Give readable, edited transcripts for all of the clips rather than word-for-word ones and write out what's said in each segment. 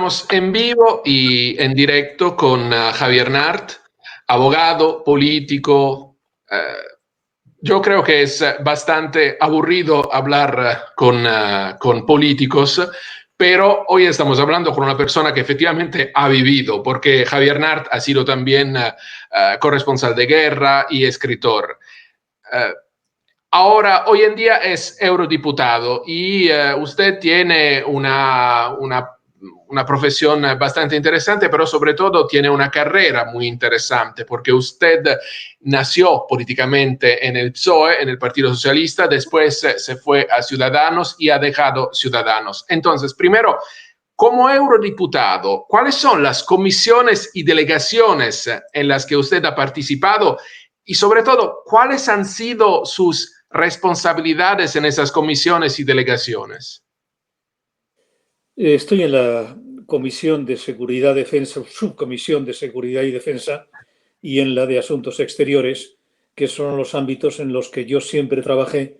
Estamos en vivo y en directo con Javier Nart, abogado, político. Yo creo que es bastante aburrido hablar con políticos, pero hoy estamos hablando con una persona que efectivamente ha vivido, porque Javier Nart ha sido también corresponsal de guerra y escritor. Ahora, hoy en día es eurodiputado y usted tiene una profesión bastante interesante, pero sobre todo tiene una carrera muy interesante, porque usted nació políticamente en el PSOE, en el Partido Socialista, después se fue a Ciudadanos y ha dejado Ciudadanos. Entonces, primero, como eurodiputado, ¿cuáles son las comisiones y delegaciones en las que usted ha participado? Y sobre todo, ¿cuáles han sido sus responsabilidades en esas comisiones y delegaciones? Estoy en la Comisión de Seguridad, Defensa, Subcomisión de Seguridad y Defensa, y en la de Asuntos Exteriores, que son los ámbitos en los que yo siempre trabajé,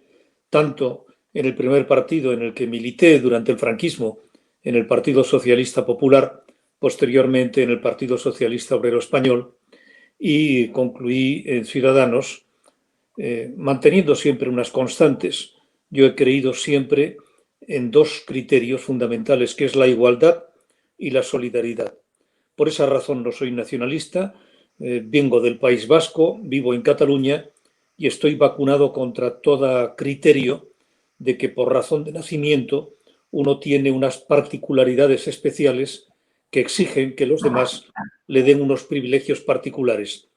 tanto en el primer partido en el que milité durante el franquismo, en el Partido Socialista Popular, posteriormente en el Partido Socialista Obrero Español, y concluí en Ciudadanos, manteniendo siempre unas constantes. Yo he creído siempre en dos criterios fundamentales, que es la igualdad y la solidaridad. Por esa razón no soy nacionalista, vengo del País Vasco, vivo en Cataluña y estoy vacunado contra todo criterio de que por razón de nacimiento uno tiene unas particularidades especiales que exigen que los demás le den unos privilegios particulares.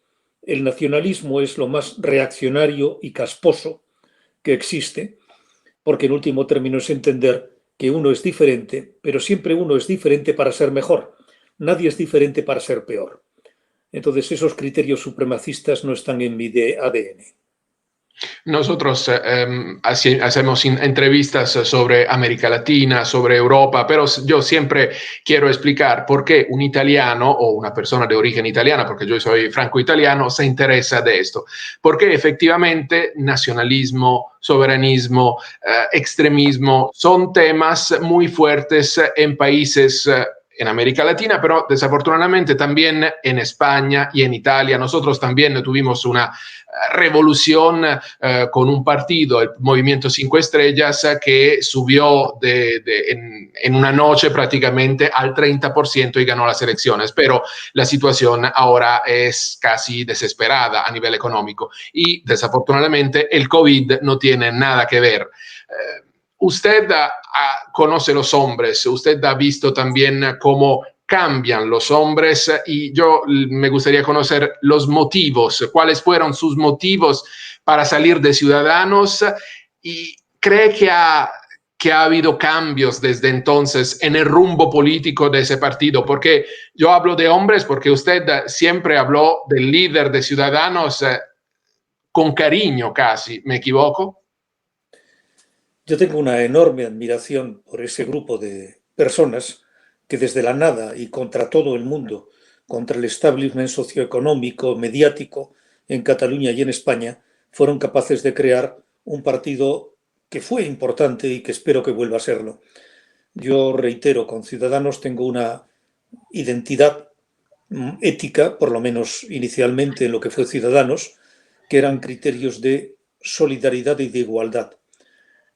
El nacionalismo es lo más reaccionario y casposo que existe, porque en último término es entender que uno es diferente, pero siempre uno es diferente para ser mejor. Nadie es diferente para ser peor. Entonces esos criterios supremacistas no están en mi ADN. Nosotros hacemos entrevistas sobre América Latina, sobre Europa, pero yo siempre quiero explicar por qué un italiano o una persona de origen italiana, porque yo soy franco-italiano, se interesa de esto. Porque efectivamente nacionalismo, soberanismo, extremismo son temas muy fuertes en países en América Latina, pero desafortunadamente también en España y en Italia. Nosotros también tuvimos una revolución con un partido, el Movimiento 5 Estrellas, que subió en una noche prácticamente al 30% y ganó las elecciones, pero la situación ahora es casi desesperada a nivel económico y desafortunadamente el COVID no tiene nada que ver. Usted conoce los hombres, usted ha visto también cómo cambian los hombres y yo me gustaría conocer los motivos, cuáles fueron sus motivos para salir de Ciudadanos y cree que ha habido cambios desde entonces en el rumbo político de ese partido, porque yo hablo de hombres porque usted siempre habló del líder de Ciudadanos con cariño casi, ¿me equivoco? Yo tengo una enorme admiración por ese grupo de personas que desde la nada y contra todo el mundo, contra el establishment socioeconómico, mediático en Cataluña y en España, fueron capaces de crear un partido que fue importante y que espero que vuelva a serlo. Yo reitero, con Ciudadanos tengo una identidad ética, por lo menos inicialmente en lo que fue Ciudadanos, que eran criterios de solidaridad y de igualdad.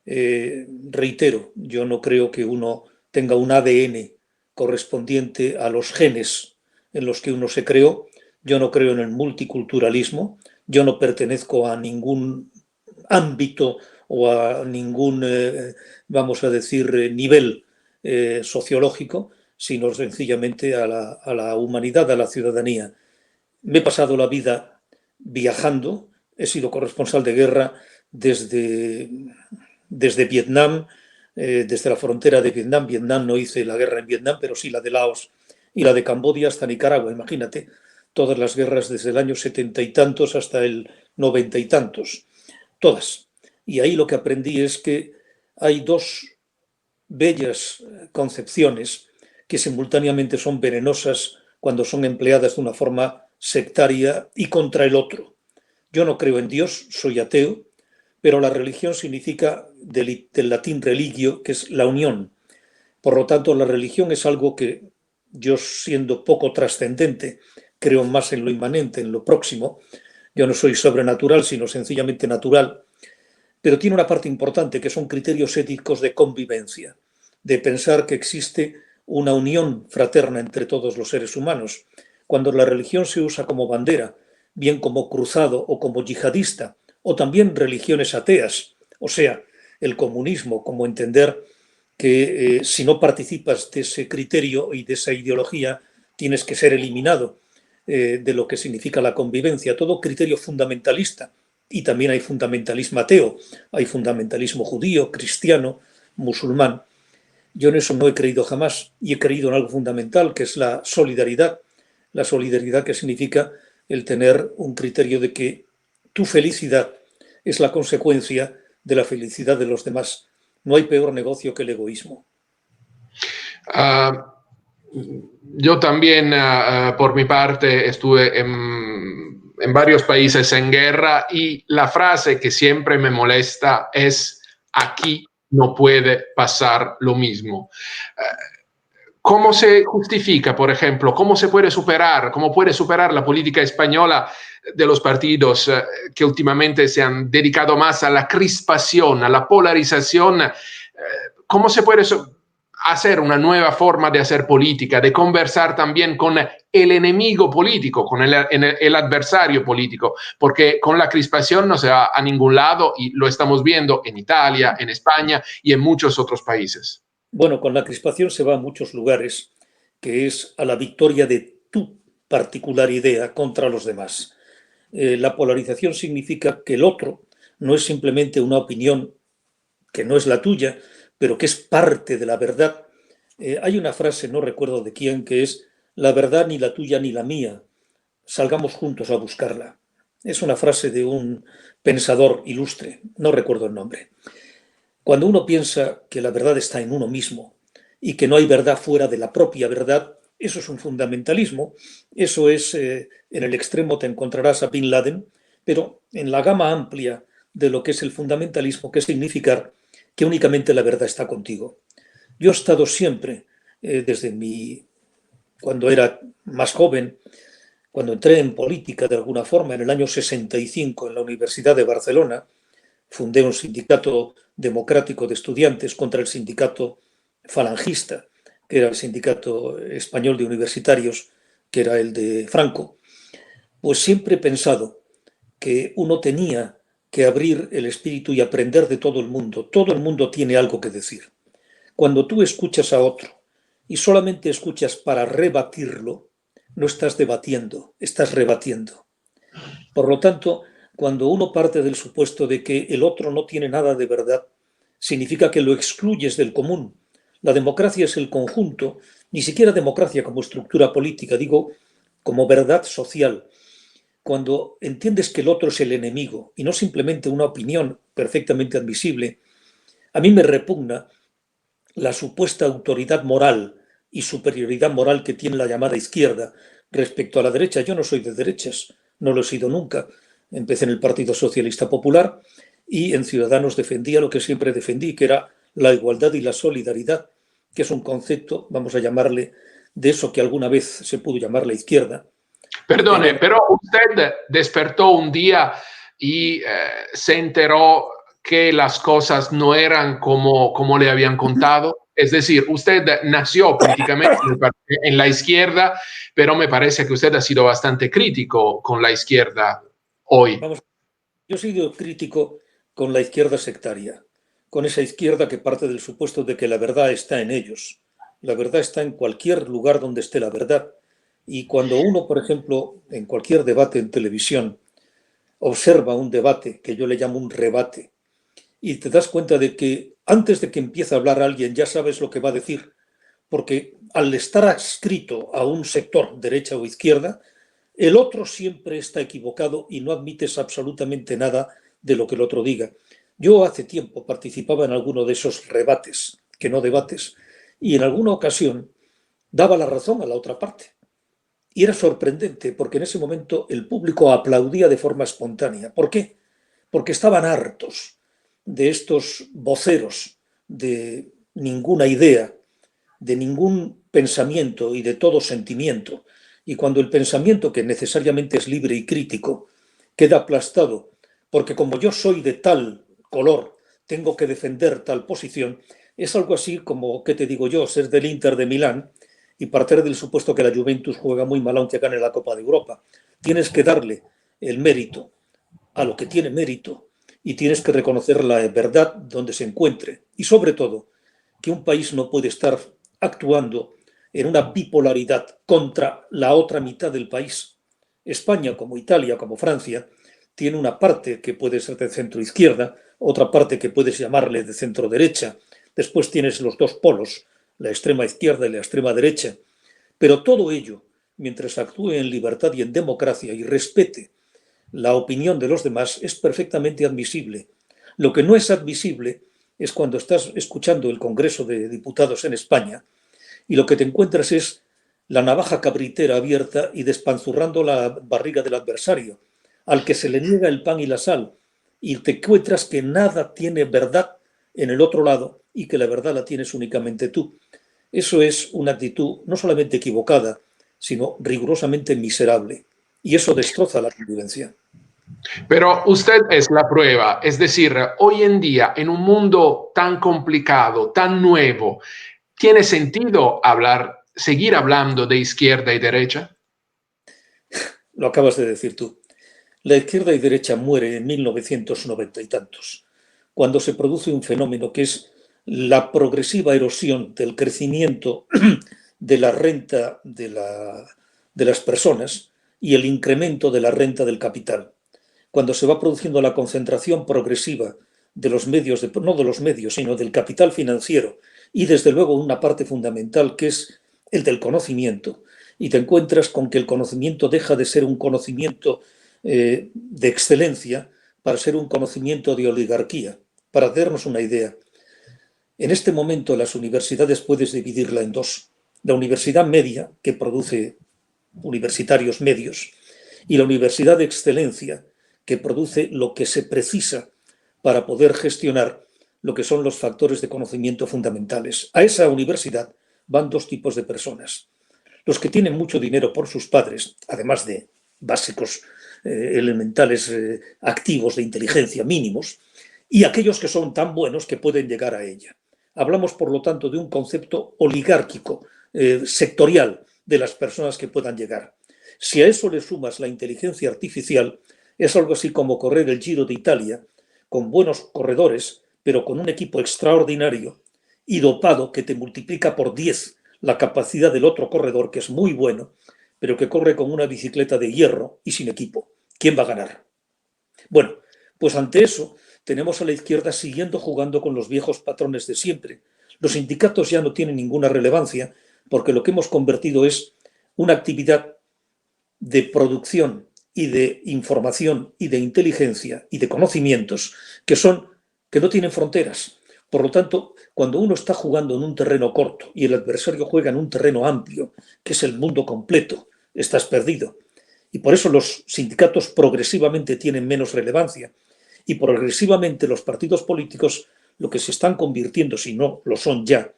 Reitero, yo no creo que uno tenga un ADN correspondiente a los genes en los que uno se creó. Yo no creo en el multiculturalismo. Yo no pertenezco a ningún ámbito o a ningún, vamos a decir, nivel sociológico, sino sencillamente a la humanidad, a la ciudadanía. Me he pasado la vida viajando, he sido corresponsal de guerra desde Vietnam, desde la frontera de Vietnam. Vietnam no hice la guerra en Vietnam, pero sí la de Laos y la de Camboya hasta Nicaragua. Imagínate, todas las guerras desde el año 70 y tantos hasta el 90 y tantos. Todas. Y ahí lo que aprendí es que hay dos bellas concepciones que simultáneamente son venenosas cuando son empleadas de una forma sectaria y contra el otro. Yo no creo en Dios, soy ateo, pero la religión significa del latín religio, que es la unión. Por lo tanto, la religión es algo que Yo, siendo poco trascendente, creo más en lo inmanente, en lo próximo. Yo no soy sobrenatural, sino sencillamente natural. Pero tiene una parte importante, que son criterios éticos de convivencia, de pensar que existe una unión fraterna entre todos los seres humanos. Cuando la religión se usa como bandera, bien como cruzado o como yihadista, o también religiones ateas, o sea, el comunismo, como entender que si no participas de ese criterio y de esa ideología, tienes que ser eliminado de lo que significa la convivencia, todo criterio fundamentalista. Y también hay fundamentalismo ateo, hay fundamentalismo judío, cristiano, musulmán. Yo en eso no he creído jamás y he creído en algo fundamental, que es la solidaridad. La solidaridad, que significa el tener un criterio de que tu felicidad es la consecuencia de la felicidad de los demás. No hay peor negocio que el egoísmo. Uh, yo también, por mi parte, estuve en varios países en guerra y la frase que siempre me molesta es: aquí no puede pasar lo mismo. ¿Cómo se justifica, por ejemplo, cómo puede superar la política española de los partidos que últimamente se han dedicado más a la crispación, a la polarización? ¿Cómo se puede hacer una nueva forma de hacer política, de conversar también con el enemigo político, con el adversario político? Porque con la crispación no se va a ningún lado y lo estamos viendo en Italia, en España y en muchos otros países. Bueno, con la crispación se va a muchos lugares, que es a la victoria de tu particular idea contra los demás. La polarización significa que el otro no es simplemente una opinión que no es la tuya, pero que es parte de la verdad. Hay una frase, no recuerdo de quién, que es: la verdad ni la tuya ni la mía, salgamos juntos a buscarla. Es una frase de un pensador ilustre, no recuerdo el nombre. Cuando uno piensa que la verdad está en uno mismo y que no hay verdad fuera de la propia verdad, eso es un fundamentalismo. Eso es, en el extremo te encontrarás a Bin Laden, pero en la gama amplia de lo que es el fundamentalismo, que es significar que únicamente la verdad está contigo. Yo he estado siempre, cuando era más joven, cuando entré en política de alguna forma, en el año 65 en la Universidad de Barcelona, fundé un sindicato democrático de estudiantes contra el sindicato falangista, que era el sindicato español de universitarios, que era el de Franco. Pues siempre he pensado que uno tenía que abrir el espíritu y aprender de todo el mundo. Todo el mundo tiene algo que decir. Cuando tú escuchas a otro y solamente escuchas para rebatirlo, no estás debatiendo, estás rebatiendo. Por lo tanto, cuando uno parte del supuesto de que el otro no tiene nada de verdad, significa que lo excluyes del común. La democracia es el conjunto, ni siquiera democracia como estructura política, digo como verdad social. Cuando entiendes que el otro es el enemigo y no simplemente una opinión perfectamente admisible, a mí me repugna la supuesta autoridad moral y superioridad moral que tiene la llamada izquierda respecto a la derecha. Yo no soy de derechas, no lo he sido nunca. Empecé en el Partido Socialista Popular y en Ciudadanos defendía lo que siempre defendí, que era la igualdad y la solidaridad, que es un concepto, vamos a llamarle, de eso que alguna vez se pudo llamar la izquierda. Perdone, pero usted despertó un día y se enteró que las cosas no eran como le habían contado. Es decir, usted nació políticamente en la izquierda, pero me parece que usted ha sido bastante crítico con la izquierda hoy. Vamos, yo he sido crítico con la izquierda sectaria, con esa izquierda que parte del supuesto de que la verdad está en ellos. La verdad está en cualquier lugar donde esté la verdad. Y cuando uno, por ejemplo, en cualquier debate en televisión, observa un debate que yo le llamo un rebate, y te das cuenta de que antes de que empiece a hablar alguien ya sabes lo que va a decir, porque al estar adscrito a un sector, derecha o izquierda, el otro siempre está equivocado y no admites absolutamente nada de lo que el otro diga. Yo hace tiempo participaba en alguno de esos rebates, que no debates, y en alguna ocasión daba la razón a la otra parte. Y era sorprendente porque en ese momento el público aplaudía de forma espontánea. ¿Por qué? Porque estaban hartos de estos voceros de ninguna idea, de ningún pensamiento y de todo sentimiento. Y cuando el pensamiento, que necesariamente es libre y crítico, queda aplastado, porque como yo soy de tal color, tengo que defender tal posición, es algo así como, ¿qué te digo yo?, ser del Inter de Milán y partir del supuesto que la Juventus juega muy mal aunque gane la Copa de Europa. Tienes que darle el mérito a lo que tiene mérito y tienes que reconocer la verdad donde se encuentre. Y sobre todo, que un país no puede estar actuando en una bipolaridad contra la otra mitad del país. España, como Italia, como Francia, tiene una parte que puede ser de centro izquierda, otra parte que puedes llamarle de centro derecha. Después tienes los dos polos, la extrema izquierda y la extrema derecha. Pero todo ello, mientras actúe en libertad y en democracia y respete la opinión de los demás, es perfectamente admisible. Lo que no es admisible es cuando estás escuchando el Congreso de Diputados en España y lo que te encuentras es la navaja cabritera abierta y despanzurrando la barriga del adversario, al que se le niega el pan y la sal, y te encuentras que nada tiene verdad en el otro lado y que la verdad la tienes únicamente tú. Eso es una actitud no solamente equivocada, sino rigurosamente miserable. Y eso destroza la convivencia. Pero usted es la prueba, es decir, hoy en día, en un mundo tan complicado, tan nuevo, ¿tiene sentido seguir hablando de izquierda y derecha? Lo acabas de decir tú. La izquierda y derecha muere en 1990 y tantos, cuando se produce un fenómeno que es la progresiva erosión del crecimiento de la renta de las personas y el incremento de la renta del capital. Cuando se va produciendo la concentración progresiva de los medios, no de los medios, sino del capital financiero y desde luego una parte fundamental que es el del conocimiento, y te encuentras con que el conocimiento deja de ser un conocimiento de excelencia para ser un conocimiento de oligarquía. Para darnos una idea, en este momento las universidades puedes dividirla en dos. La universidad media, que produce universitarios medios, y la universidad de excelencia, que produce lo que se precisa para poder gestionar lo que son los factores de conocimiento fundamentales. A esa universidad van dos tipos de personas. Los que tienen mucho dinero por sus padres, además de básicos elementales activos de inteligencia mínimos, y aquellos que son tan buenos que pueden llegar a ella. Hablamos, por lo tanto, de un concepto oligárquico, sectorial, de las personas que puedan llegar. Si a eso le sumas la inteligencia artificial, es algo así como correr el Giro de Italia con buenos corredores, pero con un equipo extraordinario y dopado que te multiplica por 10 la capacidad del otro corredor, que es muy bueno, pero que corre con una bicicleta de hierro y sin equipo. ¿Quién va a ganar? Bueno, pues ante eso tenemos a la izquierda siguiendo jugando con los viejos patrones de siempre. Los sindicatos ya no tienen ninguna relevancia porque lo que hemos convertido es una actividad de producción y de información y de inteligencia y de conocimientos que no tienen fronteras. Por lo tanto, cuando uno está jugando en un terreno corto y el adversario juega en un terreno amplio, que es el mundo completo, estás perdido. Y por eso los sindicatos progresivamente tienen menos relevancia. Y progresivamente los partidos políticos lo que se están convirtiendo, si no lo son ya,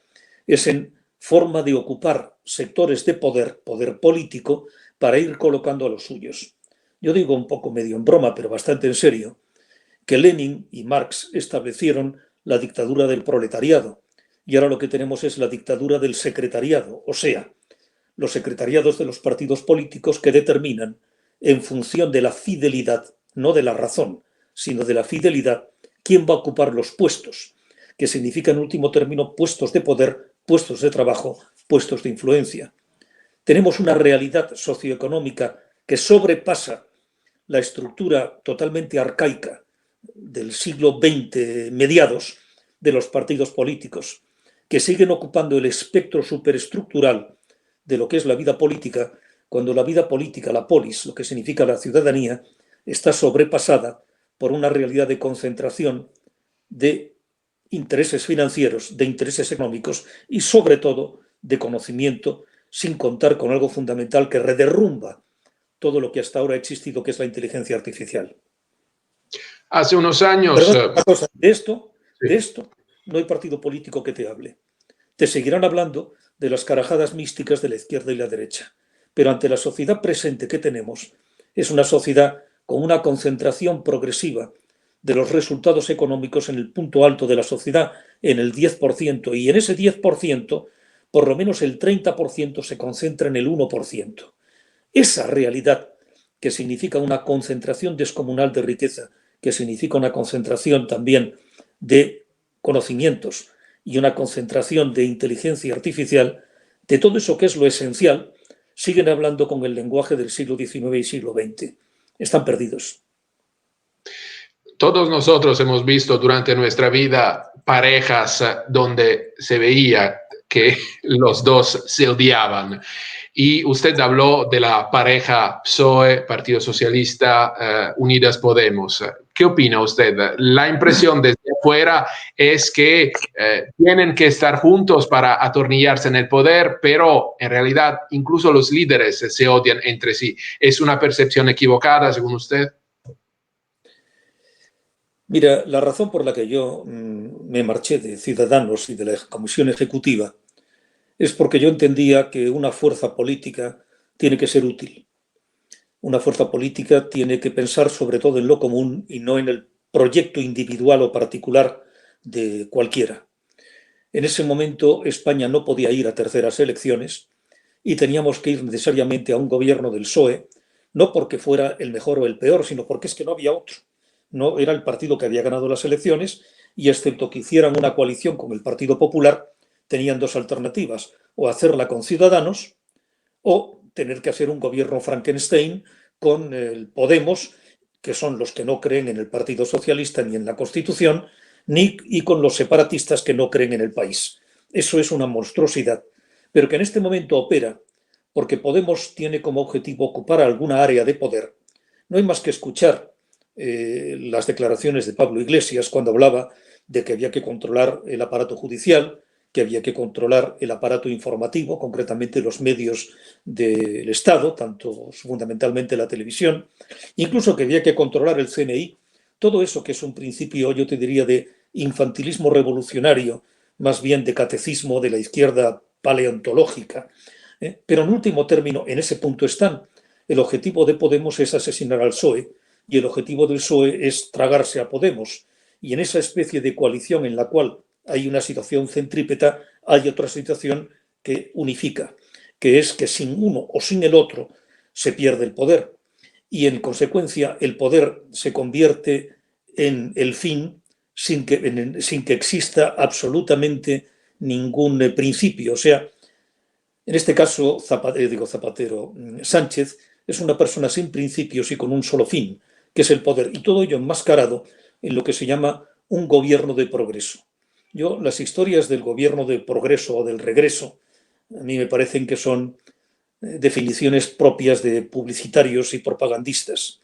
es en forma de ocupar sectores de poder, poder político, para ir colocando a los suyos. Yo digo un poco medio en broma, pero bastante en serio, que Lenin y Marx establecieron la dictadura del proletariado y ahora lo que tenemos es la dictadura del secretariado, o sea, los secretariados de los partidos políticos que determinan, en función de la fidelidad, no de la razón, sino de la fidelidad, quién va a ocupar los puestos, que significa en último término puestos de poder, puestos de trabajo, puestos de influencia. Tenemos una realidad socioeconómica que sobrepasa la estructura totalmente arcaica del siglo XX mediados de los partidos políticos, que siguen ocupando el espectro superestructural de lo que es la vida política, cuando la vida política, la polis, lo que significa la ciudadanía, está sobrepasada por una realidad de concentración de intereses financieros, de intereses económicos y sobre todo de conocimiento, sin contar con algo fundamental que rederrumba todo lo que hasta ahora ha existido, que es la inteligencia artificial. Hace unos años... Perdón, una cosa, de sí. esto no hay partido político que te hable. Te seguirán hablando de las carajadas místicas de la izquierda y la derecha. Pero ante la sociedad presente que tenemos, es una sociedad con una concentración progresiva de los resultados económicos en el punto alto de la sociedad, en el 10%, y en ese 10%, por lo menos el 30% se concentra en el 1%. Esa realidad, que significa una concentración descomunal de riqueza, que significa una concentración también de conocimientos y una concentración de inteligencia artificial, de todo eso que es lo esencial, siguen hablando con el lenguaje del siglo XIX y siglo XX. Están perdidos. Todos nosotros hemos visto durante nuestra vida parejas donde se veía que los dos se odiaban. Y usted habló de la pareja PSOE, Partido Socialista, Unidas Podemos. ¿Qué opina usted? La impresión desde afuera es que tienen que estar juntos para atornillarse en el poder, pero en realidad incluso los líderes se odian entre sí. ¿Es una percepción equivocada, según usted? Mira, la razón por la que yo me marché de Ciudadanos y de la Comisión Ejecutiva es porque yo entendía que una fuerza política tiene que ser útil. Una fuerza política tiene que pensar sobre todo en lo común y no en el proyecto individual o particular de cualquiera. En ese momento España no podía ir a terceras elecciones y teníamos que ir necesariamente a un gobierno del PSOE, no porque fuera el mejor o el peor, sino porque es que no había otro. No era el partido que había ganado las elecciones y excepto que hicieran una coalición con el Partido Popular, tenían dos alternativas, o hacerla con Ciudadanos o tener que hacer un gobierno Frankenstein con el Podemos, que son los que no creen en el Partido Socialista ni en la Constitución, y con los separatistas que no creen en el país. Eso es una monstruosidad, pero que en este momento opera porque Podemos tiene como objetivo ocupar alguna área de poder. No hay más que escuchar las declaraciones de Pablo Iglesias cuando hablaba de que había que controlar el aparato judicial, que había que controlar el aparato informativo, concretamente los medios del Estado, tanto fundamentalmente la televisión, incluso que había que controlar el CNI. Todo eso que es un principio, yo te diría, de infantilismo revolucionario, más bien de catecismo de la izquierda paleontológica. Pero en último término, en ese punto están. El objetivo de Podemos es asesinar al PSOE y el objetivo del PSOE es tragarse a Podemos. Y en esa especie de coalición en la cual hay una situación centrípeta, hay otra situación que unifica, que es que sin uno o sin el otro se pierde el poder. Y en consecuencia el poder se convierte en el fin sin que exista absolutamente ningún principio. O sea, en este caso, Sánchez es una persona sin principios y con un solo fin, que es el poder, y todo ello enmascarado en lo que se llama un gobierno de progreso. Yo, las historias del gobierno de progreso o del regreso, a mí me parecen que son definiciones propias de publicitarios y propagandistas.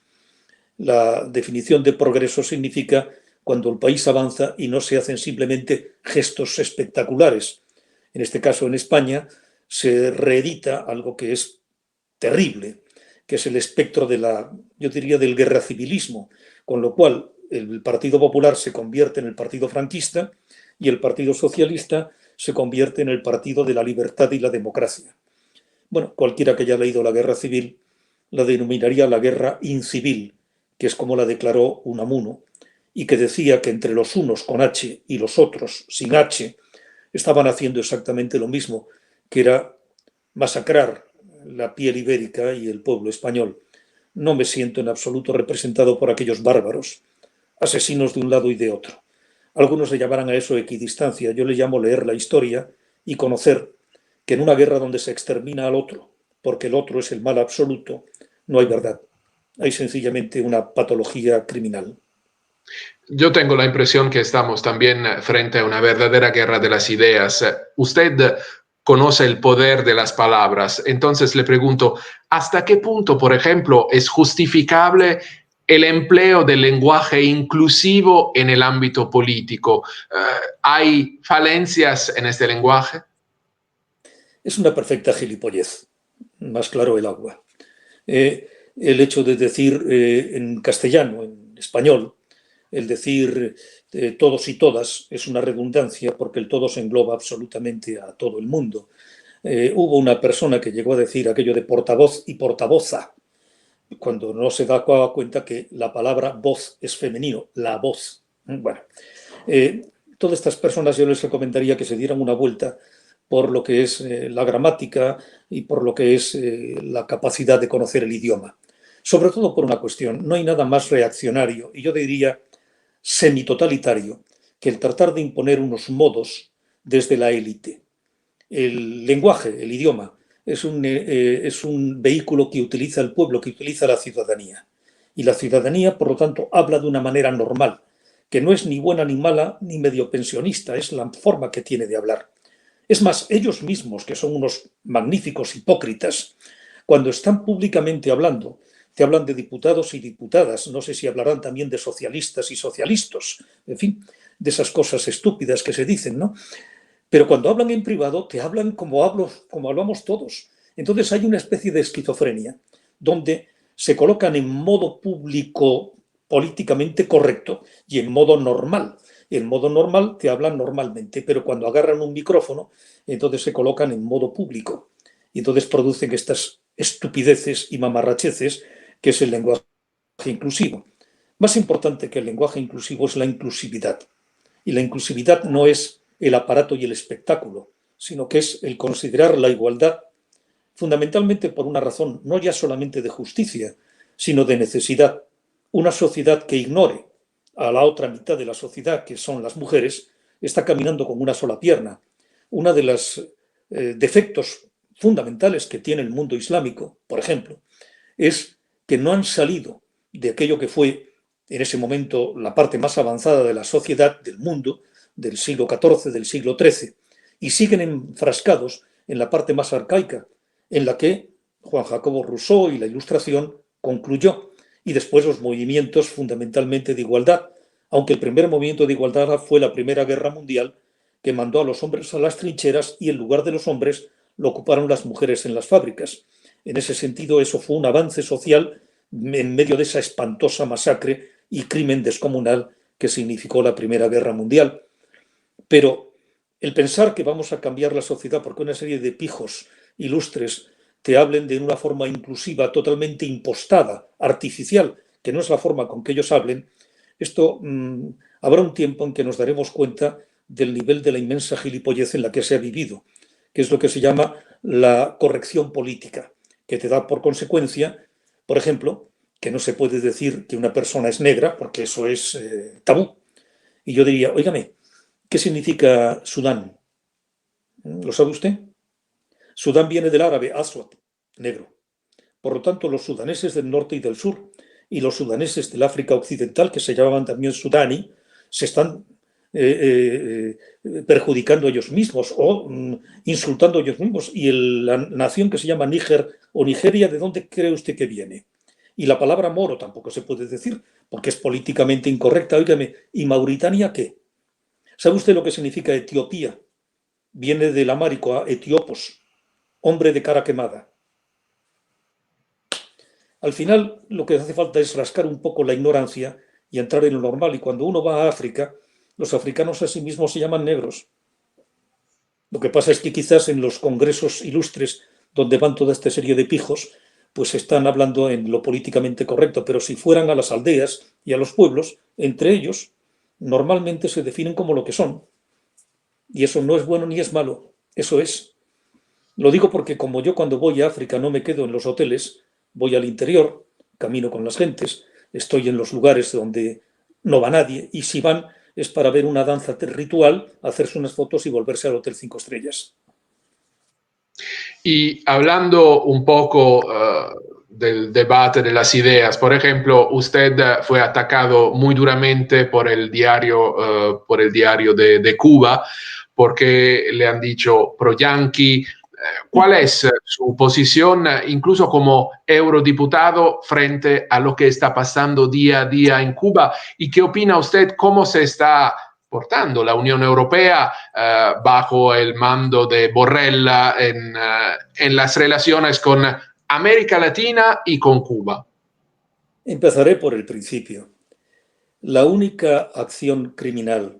La definición de progreso significa cuando el país avanza y no se hacen simplemente gestos espectaculares. En este caso, en España, se reedita algo que es terrible, que es el espectro de yo diría, del guerracivilismo, con lo cual el Partido Popular se convierte en el Partido Franquista y el Partido Socialista se convierte en el Partido de la Libertad y la Democracia. Bueno, cualquiera que haya leído la Guerra Civil la denominaría la guerra incivil, que es como la declaró Unamuno, y que decía que entre los unos con H y los otros sin H estaban haciendo exactamente lo mismo, que era masacrar la piel ibérica y el pueblo español. No me siento en absoluto representado por aquellos bárbaros, asesinos de un lado y de otro. Algunos le llamarán a eso equidistancia, yo le llamo leer la historia y conocer que en una guerra donde se extermina al otro, porque el otro es el mal absoluto, no hay verdad. Hay sencillamente una patología criminal. Yo tengo la impresión que estamos también frente a una verdadera guerra de las ideas. Usted conoce el poder de las palabras, entonces le pregunto, ¿hasta qué punto, por ejemplo, es justificable el empleo del lenguaje inclusivo en el ámbito político? ¿Hay falencias en este lenguaje? Es una perfecta gilipollez, más claro el agua. El hecho de decir en castellano, en español, el decir todos y todas es una redundancia porque el todo se engloba absolutamente a todo el mundo. Hubo una persona que llegó a decir aquello de portavoz y portavoza, cuando no se da cuenta que la palabra voz es femenino, la voz. Bueno, todas estas personas yo les recomendaría que se dieran una vuelta por lo que es la gramática y por lo que es la capacidad de conocer el idioma. Sobre todo por una cuestión, no hay nada más reaccionario y yo diría semitotalitario que el tratar de imponer unos modos desde la élite. El lenguaje, el idioma, es un vehículo que utiliza el pueblo, que utiliza la ciudadanía. Y la ciudadanía, por lo tanto, habla de una manera normal, que no es ni buena ni mala ni medio pensionista, es la forma que tiene de hablar. Es más, ellos mismos, que son unos magníficos hipócritas, cuando están públicamente hablando, te hablan de diputados y diputadas, no sé si hablarán también de socialistas y socialistas, en fin, de esas cosas estúpidas que se dicen, ¿no? Pero cuando hablan en privado, te hablan como hablamos todos. Entonces hay una especie de esquizofrenia, donde se colocan en modo público políticamente correcto y en modo normal. En modo normal te hablan normalmente, pero cuando agarran un micrófono, entonces se colocan en modo público. Y entonces producen estas estupideces y mamarracheces que es el lenguaje inclusivo. Más importante que el lenguaje inclusivo es la inclusividad. Y la inclusividad no es el aparato y el espectáculo, sino que es el considerar la igualdad fundamentalmente por una razón no ya solamente de justicia, sino de necesidad. Una sociedad que ignore a la otra mitad de la sociedad, que son las mujeres, está caminando con una sola pierna. Uno de los defectos fundamentales que tiene el mundo islámico, por ejemplo, es que no han salido de aquello que fue en ese momento la parte más avanzada de la sociedad del mundo, del siglo XIV, del siglo XIII, y siguen enfrascados en la parte más arcaica, en la que Juan Jacobo Rousseau y la Ilustración concluyó, y después los movimientos fundamentalmente de igualdad, aunque el primer movimiento de igualdad fue la Primera Guerra Mundial, que mandó a los hombres a las trincheras y en lugar de los hombres lo ocuparon las mujeres en las fábricas. En ese sentido, eso fue un avance social en medio de esa espantosa masacre y crimen descomunal que significó la Primera Guerra Mundial. Pero el pensar que vamos a cambiar la sociedad porque una serie de pijos ilustres te hablen de una forma inclusiva, totalmente impostada, artificial, que no es la forma con que ellos hablen, esto habrá un tiempo en que nos daremos cuenta del nivel de la inmensa gilipollez en la que se ha vivido, que es lo que se llama la corrección política, que te da por consecuencia, por ejemplo, que no se puede decir que una persona es negra, porque eso es tabú. Y yo diría, óigame, ¿qué significa Sudán? ¿Lo sabe usted? Sudán viene del árabe aswad, negro. Por lo tanto, los sudaneses del norte y del sur y los sudaneses del África Occidental, que se llamaban también sudani, se están perjudicando a ellos mismos o insultando a ellos mismos. Y la nación que se llama Níger o Nigeria, ¿de dónde cree usted que viene? Y la palabra moro tampoco se puede decir porque es políticamente incorrecta. Óigame, ¿y Mauritania qué? ¿Sabe usted lo que significa Etiopía? Viene del amárico a etiopos, hombre de cara quemada. Al final, lo que hace falta es rascar un poco la ignorancia y entrar en lo normal. Y cuando uno va a África, los africanos a sí mismos se llaman negros. Lo que pasa es que quizás en los congresos ilustres donde van toda esta serie de pijos, pues están hablando en lo políticamente correcto, pero si fueran a las aldeas y a los pueblos, entre ellos, normalmente se definen como lo que son. Y eso no es bueno ni es malo, eso es. Lo digo porque como yo cuando voy a África no me quedo en los hoteles, voy al interior, camino con las gentes, estoy en los lugares donde no va nadie y si van es para ver una danza ritual, hacerse unas fotos y volverse al Hotel 5 estrellas. Y hablando un poco del debate de las ideas, por ejemplo, usted fue atacado muy duramente por el diario de Cuba, porque le han dicho pro-yanqui. ¿Cuál es su posición, incluso como eurodiputado, frente a lo que está pasando día a día en Cuba? ¿Y qué opina usted? ¿Cómo se está portando la Unión Europea bajo el mando de Borrell en las relaciones con América Latina y con Cuba? Empezaré por el principio. La única acción criminal,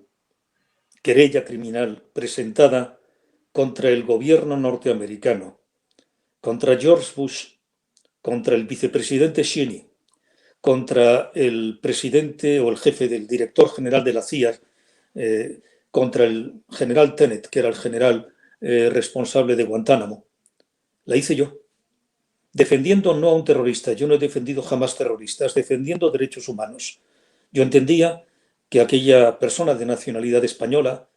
querella criminal presentada contra el gobierno norteamericano, contra George Bush, contra el vicepresidente Cheney, contra el presidente o el jefe del director general de la CIA, contra el general Tenet, que era el general responsable de Guantánamo. La hice yo, defendiendo no a un terrorista. Yo no he defendido jamás terroristas, defendiendo derechos humanos. Yo entendía que aquella persona de nacionalidad española,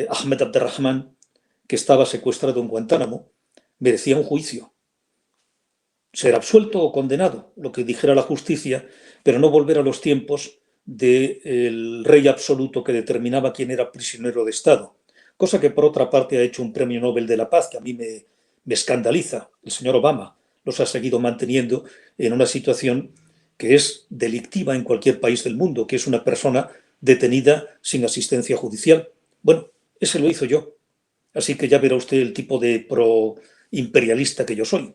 Ahmed Abderrahman, que estaba secuestrado en Guantánamo, merecía un juicio. Ser absuelto o condenado, lo que dijera la justicia, pero no volver a los tiempos del rey absoluto que determinaba quién era prisionero de Estado. Cosa que, por otra parte, ha hecho un premio Nobel de la Paz, que a mí me escandaliza. El señor Obama los ha seguido manteniendo en una situación que es delictiva en cualquier país del mundo, que es una persona detenida sin asistencia judicial. Bueno, ese lo hizo yo. Así que ya verá usted el tipo de pro-imperialista que yo soy.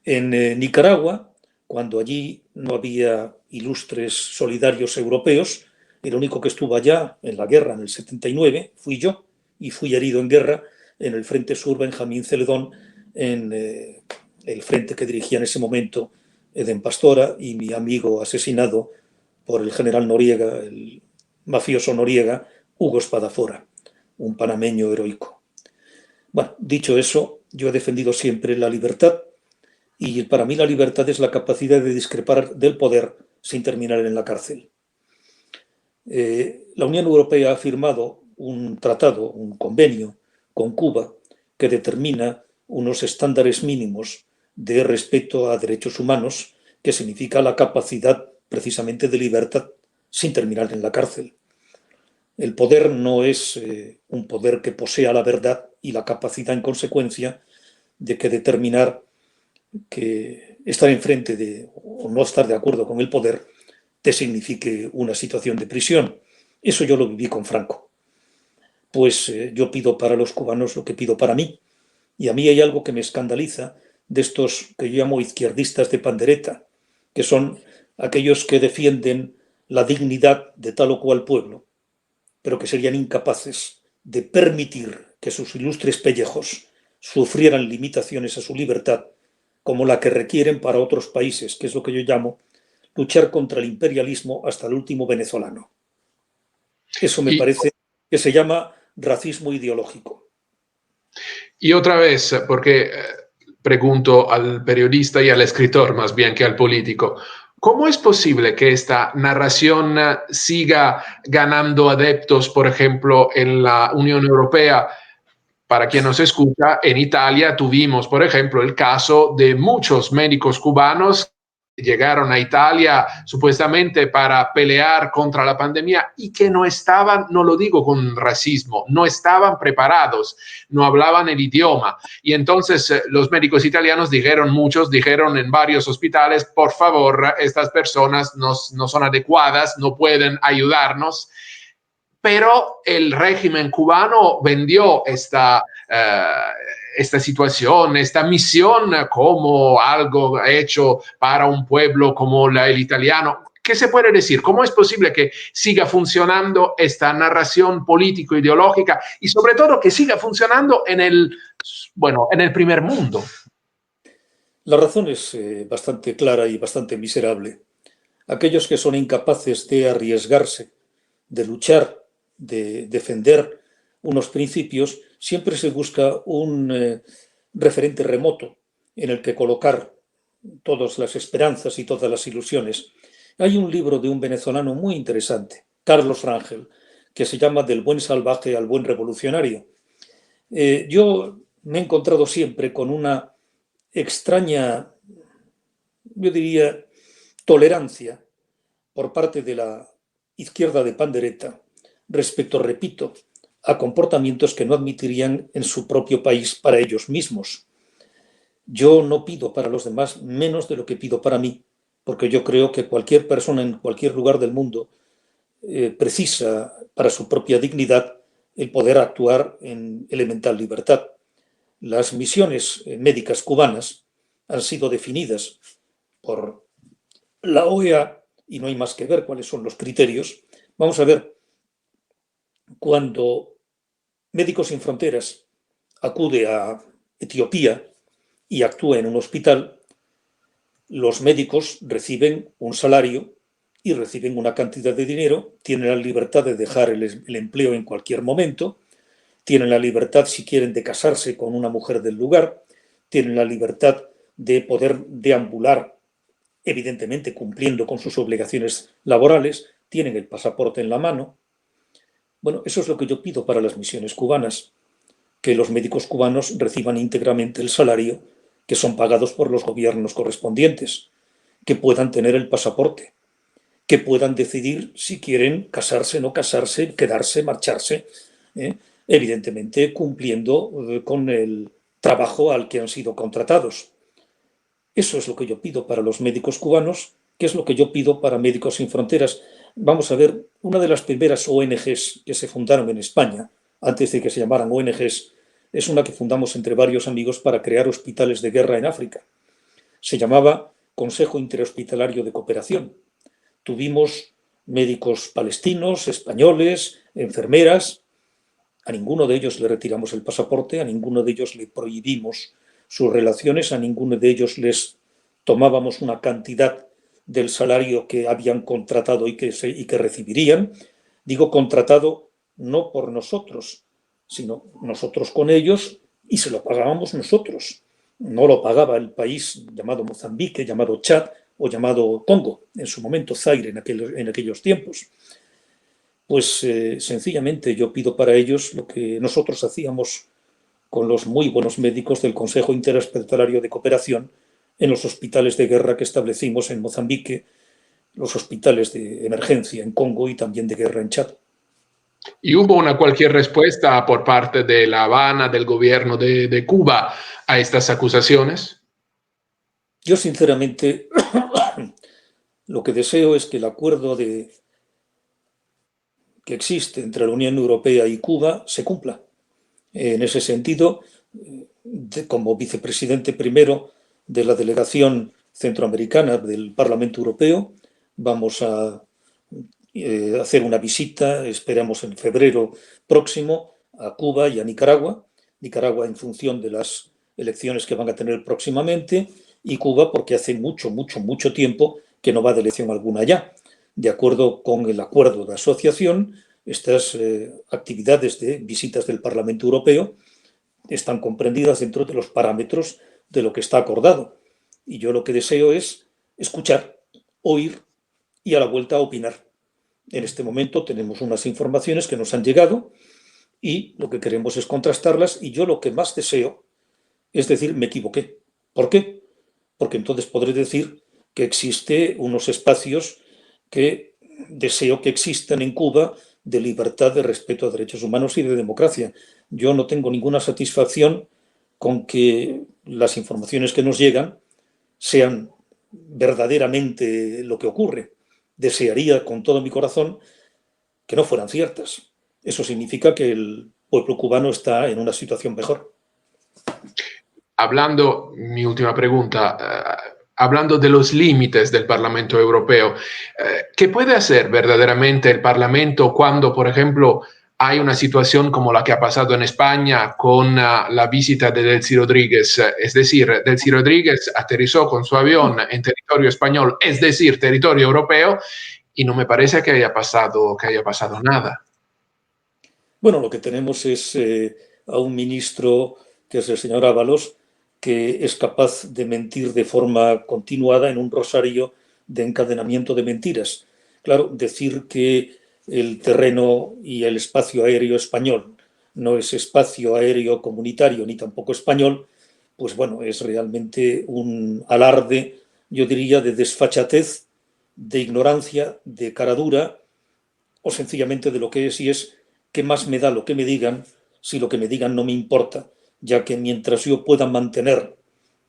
En Nicaragua, cuando allí no había ilustres solidarios europeos, el único que estuvo allá en la guerra en el 79 fui yo, y fui herido en guerra en el Frente Sur Benjamín Celedón, en el frente que dirigía en ese momento Eden Pastora, y mi amigo asesinado por el general Noriega, el mafioso Noriega, Hugo Espadafora, un panameño heroico. Bueno, dicho eso, yo he defendido siempre la libertad, y para mí la libertad es la capacidad de discrepar del poder sin terminar en la cárcel. La Unión Europea ha firmado un tratado, un convenio con Cuba que determina unos estándares mínimos de respeto a derechos humanos, que significa la capacidad precisamente de libertad sin terminar en la cárcel. El poder no es un poder que posea la verdad y la capacidad en consecuencia de que determinar que estar enfrente de o no estar de acuerdo con el poder te signifique una situación de prisión. Eso yo lo viví con Franco. Pues yo pido para los cubanos lo que pido para mí. Y a mí hay algo que me escandaliza de estos que yo llamo izquierdistas de pandereta, que son aquellos que defienden la dignidad de tal o cual pueblo, pero que serían incapaces de permitir que sus ilustres pellejos sufrieran limitaciones a su libertad como la que requieren para otros países, que es lo que yo llamo luchar contra el imperialismo hasta el último venezolano. Eso me parece que se llama racismo ideológico. Y otra vez, porque pregunto al periodista y al escritor más bien que al político, ¿cómo es posible que esta narración siga ganando adeptos, por ejemplo, en la Unión Europea? Para quien nos escucha, en Italia tuvimos, por ejemplo, el caso de muchos médicos cubanos que llegaron a Italia supuestamente para pelear contra la pandemia y que no estaban, no lo digo con racismo, no estaban preparados, no hablaban el idioma. Y entonces los médicos italianos dijeron, muchos dijeron en varios hospitales, por favor, estas personas no son adecuadas, no pueden ayudarnos. Pero el régimen cubano vendió esta situación, esta misión como algo hecho para un pueblo como el italiano. ¿Qué se puede decir? ¿Cómo es posible que siga funcionando esta narración político-ideológica y sobre todo que siga funcionando en el primer mundo? La razón es bastante clara y bastante miserable. Aquellos que son incapaces de arriesgarse, de luchar, de defender unos principios, siempre se busca un referente remoto en el que colocar todas las esperanzas y todas las ilusiones. Hay un libro de un venezolano muy interesante, Carlos Rangel, que se llama Del buen salvaje al buen revolucionario. Yo me he encontrado siempre con una extraña, yo diría, tolerancia por parte de la izquierda de pandereta respecto, repito, a comportamientos que no admitirían en su propio país para ellos mismos. Yo no pido para los demás menos de lo que pido para mí, porque yo creo que cualquier persona en cualquier lugar del mundo precisa para su propia dignidad el poder actuar en elemental libertad. Las misiones médicas cubanas han sido definidas por la OEA y no hay más que ver cuáles son los criterios. Vamos a ver, cuando Médicos Sin Fronteras acude a Etiopía y actúa en un hospital, los médicos reciben un salario y reciben una cantidad de dinero, tienen la libertad de dejar el empleo en cualquier momento, tienen la libertad, si quieren, de casarse con una mujer del lugar, tienen la libertad de poder deambular, evidentemente cumpliendo con sus obligaciones laborales, tienen el pasaporte en la mano. Bueno, eso es lo que yo pido para las misiones cubanas, que los médicos cubanos reciban íntegramente el salario que son pagados por los gobiernos correspondientes, que puedan tener el pasaporte, que puedan decidir si quieren casarse, no casarse, quedarse, marcharse, evidentemente cumpliendo con el trabajo al que han sido contratados. Eso es lo que yo pido para los médicos cubanos, que es lo que yo pido para Médicos Sin Fronteras. Vamos a ver, una de las primeras ONGs que se fundaron en España, antes de que se llamaran ONGs, es una que fundamos entre varios amigos para crear hospitales de guerra en África. Se llamaba Consejo Interhospitalario de Cooperación. Tuvimos médicos palestinos, españoles, enfermeras. A ninguno de ellos le retiramos el pasaporte, a ninguno de ellos le prohibimos sus relaciones, a ninguno de ellos les tomábamos una cantidad del salario que habían contratado y que recibirían. Digo contratado no por nosotros, sino nosotros con ellos, y se lo pagábamos nosotros. No lo pagaba el país llamado Mozambique, llamado Chad o llamado Congo, en su momento Zaire en aquellos tiempos. Pues sencillamente yo pido para ellos lo que nosotros hacíamos con los muy buenos médicos del Consejo Interhospitalario de Cooperación en los hospitales de guerra que establecimos en Mozambique, los hospitales de emergencia en Congo y también de guerra en Chad. ¿Y hubo una cualquier respuesta por parte de La Habana, del gobierno de Cuba, a estas acusaciones? Yo sinceramente lo que deseo es que el acuerdo que existe entre la Unión Europea y Cuba se cumpla. En ese sentido, como vicepresidente primero de la delegación centroamericana del Parlamento Europeo, vamos a hacer una visita, esperamos en febrero próximo, a Cuba y a Nicaragua. Nicaragua en función de las elecciones que van a tener próximamente y Cuba porque hace mucho tiempo que no va de elección alguna ya. De acuerdo con el acuerdo de asociación, estas actividades de visitas del Parlamento Europeo están comprendidas dentro de los parámetros de lo que está acordado. Y yo lo que deseo es escuchar, oír y a la vuelta opinar. En este momento tenemos unas informaciones que nos han llegado y lo que queremos es contrastarlas y yo lo que más deseo es decir, me equivoqué. ¿Por qué? Porque entonces podré decir que existe unos espacios que deseo que existan en Cuba de libertad, de respeto a derechos humanos y de democracia. Yo no tengo ninguna satisfacción con que las informaciones que nos llegan sean verdaderamente lo que ocurre. Desearía con todo mi corazón que no fueran ciertas. Eso significa que el pueblo cubano está en una situación mejor. Hablando, mi última pregunta, hablando de los límites del Parlamento Europeo, ¿qué puede hacer verdaderamente el Parlamento cuando, por ejemplo, hay una situación como la que ha pasado en España con la visita de Delcy Rodríguez? Es decir, Delcy Rodríguez aterrizó con su avión en territorio español, es decir, territorio europeo, y no me parece que haya pasado nada. Bueno, lo que tenemos es a un ministro, que es el señor Ábalos, que es capaz de mentir de forma continuada en un rosario de encadenamiento de mentiras. Claro, decir que el terreno y el espacio aéreo español no es espacio aéreo comunitario ni tampoco español, pues bueno, es realmente un alarde, yo diría, de desfachatez, de ignorancia, de caradura o sencillamente de lo que es y es qué más me da lo que me digan si lo que me digan no me importa, ya que mientras yo pueda mantener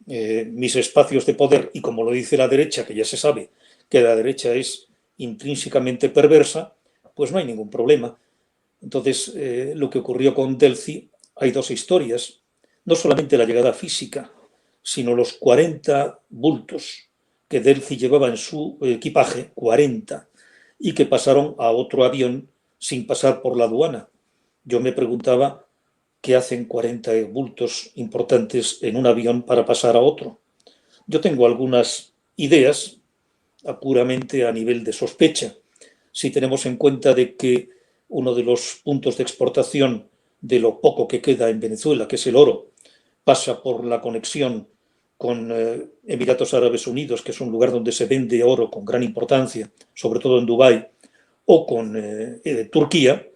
mis espacios de poder y como lo dice la derecha, que ya se sabe que la derecha es intrínsecamente perversa, pues no hay ningún problema. Entonces, lo que ocurrió con Delcy, hay dos historias, no solamente la llegada física, sino los 40 bultos que Delcy llevaba en su equipaje, 40, y que pasaron a otro avión sin pasar por la aduana. Yo me preguntaba que hacen 40 bultos importantes en un avión para pasar a otro. Yo tengo algunas ideas puramente a nivel de sospecha. Si tenemos en cuenta de que uno de los puntos de exportación de lo poco que queda en Venezuela, que es el oro, pasa por la conexión con Emiratos Árabes Unidos, que es un lugar donde se vende oro con gran importancia, sobre todo en Dubái, o con Turquía,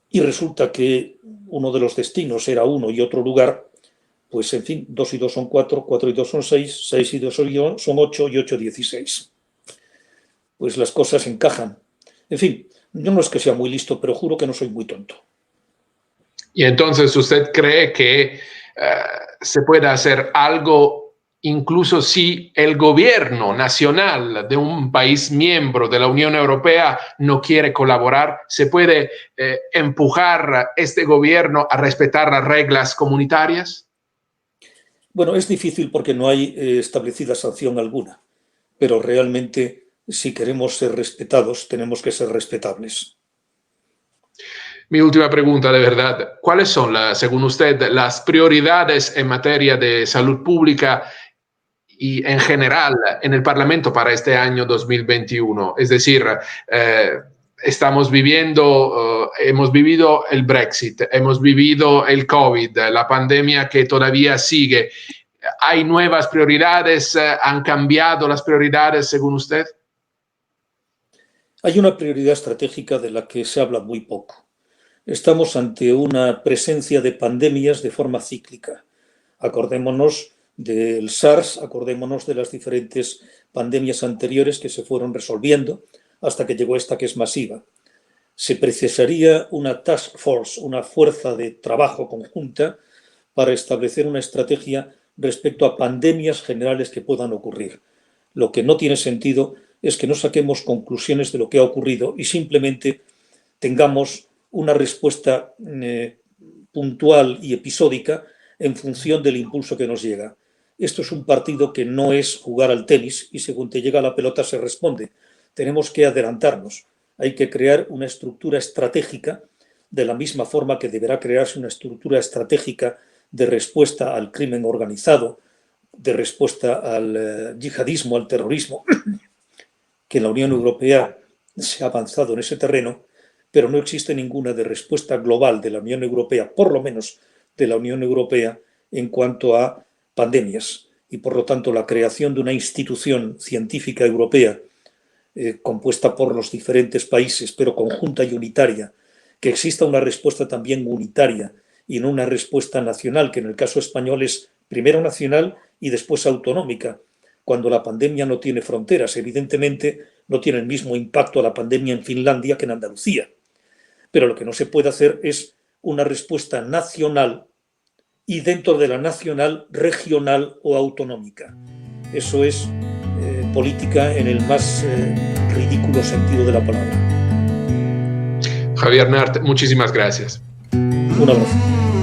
y resulta que uno de los destinos era uno y otro lugar, pues en fin, 2 y 2 son 4, 4 y 2 son 6, 6 y 2 son 8 y 8 16. Pues las cosas encajan. En fin, yo no es que sea muy listo, pero juro que no soy muy tonto. Y entonces usted cree que se puede hacer algo, incluso si el gobierno nacional de un país miembro de la Unión Europea no quiere colaborar, se puede empujar a este gobierno a respetar las reglas comunitarias. Bueno, es difícil porque no hay establecida sanción alguna, pero realmente si queremos ser respetados, tenemos que ser respetables. Mi última pregunta, de verdad, ¿cuáles son, según usted, las prioridades en materia de salud pública y en general en el Parlamento para este año 2021? Es decir, hemos vivido el Brexit, hemos vivido el COVID, la pandemia que todavía sigue. ¿Hay nuevas prioridades? ¿Han cambiado las prioridades según usted? Hay una prioridad estratégica de la que se habla muy poco. Estamos ante una presencia de pandemias de forma cíclica. Acordémonos del SARS, acordémonos de las diferentes pandemias anteriores que se fueron resolviendo hasta que llegó esta que es masiva. Se precisaría una task force, una fuerza de trabajo conjunta para establecer una estrategia respecto a pandemias generales que puedan ocurrir. Lo que no tiene sentido es que no saquemos conclusiones de lo que ha ocurrido y simplemente tengamos una respuesta puntual y episódica en función del impulso que nos llega. Esto es un partido que no es jugar al tenis y según te llega la pelota se responde. Tenemos que adelantarnos. Hay que crear una estructura estratégica de la misma forma que deberá crearse una estructura estratégica de respuesta al crimen organizado, de respuesta al yihadismo, al terrorismo, que en la Unión Europea se ha avanzado en ese terreno, pero no existe ninguna de respuesta global de la Unión Europea, por lo menos de la Unión Europea, en cuanto a pandemias. Y por lo tanto, la creación de una institución científica europea compuesta por los diferentes países, pero conjunta y unitaria, que exista una respuesta también unitaria y no una respuesta nacional, que en el caso español es primero nacional y después autonómica, cuando la pandemia no tiene fronteras. Evidentemente, no tiene el mismo impacto la pandemia en Finlandia que en Andalucía. Pero lo que no se puede hacer es una respuesta nacional y dentro de la nacional, regional o autonómica. Eso es política en el más ridículo sentido de la palabra. Javier Nart, muchísimas gracias. Un abrazo.